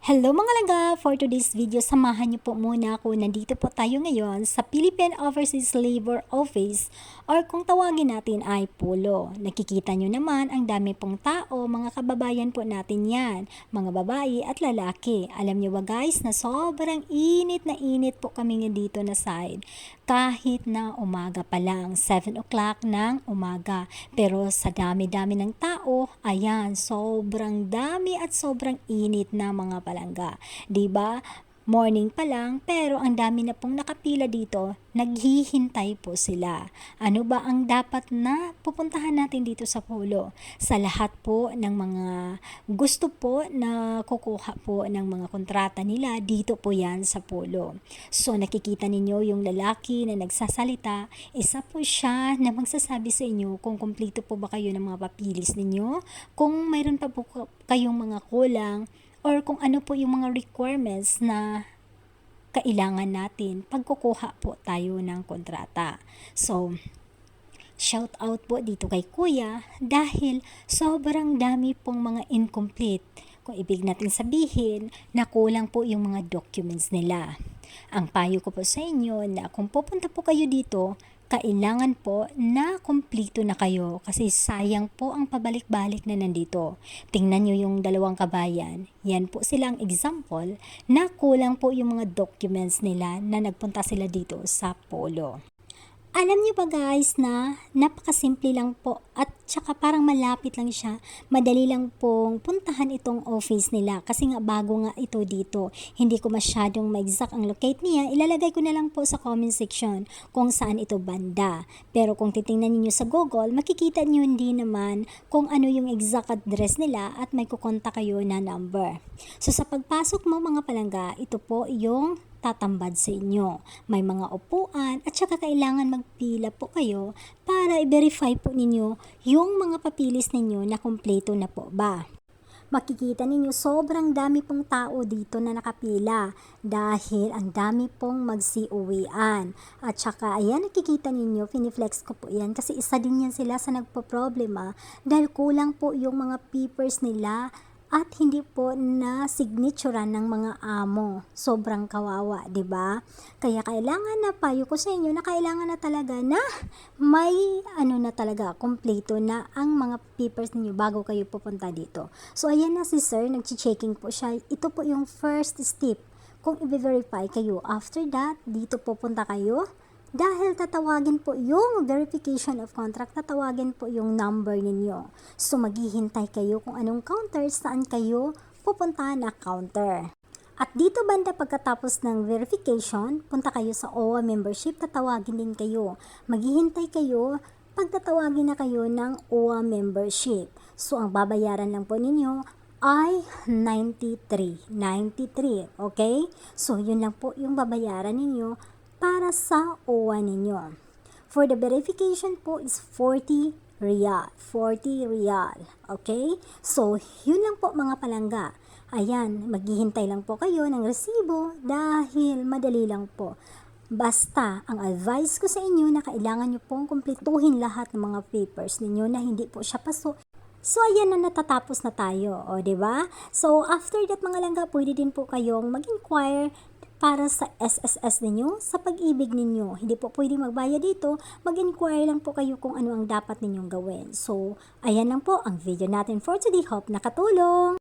Hello mga langga! For today's video, samahan niyo po muna ako. Nandito po tayo ngayon sa Philippine Overseas Labor Office or kung tawagin natin ay POLO. Nakikita niyo naman ang dami pong tao, mga kababayan po natin yan, mga babae at lalaki. Alam niyo ba guys na sobrang init na init po kami dito na side. Kahit na umaga pa lang, 7 o'clock ng umaga. Pero sa dami-dami ng tao, ayan, sobrang dami at sobrang init na mga palangga. 'Di ba? Morning pa lang, pero ang dami na pong nakapila dito, naghihintay po sila. Ano ba ang dapat na pupuntahan natin dito sa Polo? Sa lahat po ng mga gusto po na kukuha po ng mga kontrata nila, dito po yan sa Polo. So nakikita ninyo yung lalaki na nagsasalita, isa po siya na magsasabi sa inyo kung kumpleto po ba kayo ng mga papilis ninyo, kung mayroon pa po kayong mga kulang, or kung ano po yung mga requirements na kailangan natin pag kukuha po tayo ng kontrata. So, shout out po dito kay Kuya dahil sobrang dami pong mga incomplete. Kung ibig natin sabihin na kulang po yung mga documents nila. Ang payo ko po sa inyo na kung pupunta po kayo dito, kailangan po na kumpleto na kayo kasi sayang po ang pabalik-balik na nandito. Tingnan nyo yung dalawang kabayan. Yan po silang example na kulang po yung mga documents nila na nagpunta sila dito sa Polo. Alam niyo ba guys na napakasimple lang po at tsaka parang malapit lang siya. Madali lang pong puntahan itong office nila kasi nga bago nga ito dito. Hindi ko masyadong ma-exact ang locate niya. Ilalagay ko na lang po sa comment section kung saan ito banda. Pero kung titingnan niyo sa Google, makikita niyo hindi naman kung ano yung exact address nila at may kukontak kayo na number. So sa pagpasok mo mga palangga, ito po yung tatambad sa inyo. May mga upuan at saka kailangan magpila po kayo para i-verify po ninyo yung mga papilis ninyo na kumpleto na po ba. Makikita ninyo sobrang dami pong tao dito na nakapila dahil ang dami pong magsiuwian. At saka ayan nakikita ninyo, piniflex ko po yan kasi isa din yan sila sa nagpo-problema dahil kulang po yung mga papers nila at hindi po na signaturean ng mga amo. Sobrang kawawa, 'di ba? Kaya kailangan na payo ko sa inyo na kailangan na talaga na may na talaga kompleto na ang mga papers niyo bago kayo pupunta dito. So ayan na si sir, nagche-checking po siya. Ito po yung first step. Kung i-verify kayo, after that, dito pupunta kayo. Dahil tatawagin po yung verification of contract, tatawagin po yung number ninyo. So maghihintay kayo kung anong counter, saan kayo pupuntahan na counter. At dito banda pagkatapos ng verification, punta kayo sa OWA membership, tatawagin din kayo. Maghihintay kayo pagtatawagin na kayo ng OWA membership. So ang babayaran lang po ninyo ay 93, okay? So yun lang po yung babayaran ninyo para sa OWA ninyo. For the verification po is 40 real. Okay? So, yun lang po mga palangga. Ayan, maghihintay lang po kayo ng resibo dahil madali lang po. Basta, ang advice ko sa inyo na kailangan nyo pong kumpletuhin lahat ng mga papers ninyo na hindi po siya paso. So, ayan na natatapos na tayo, o, diba? So, after that mga langga, pwede din po kayong mag-inquire para sa SSS ninyo, sa pag-ibig ninyo. Hindi po pwede magbayad dito, mag-inquire lang po kayo kung ano ang dapat ninyong gawin. So, ayan lang po ang video natin for today. Hope nakatulong!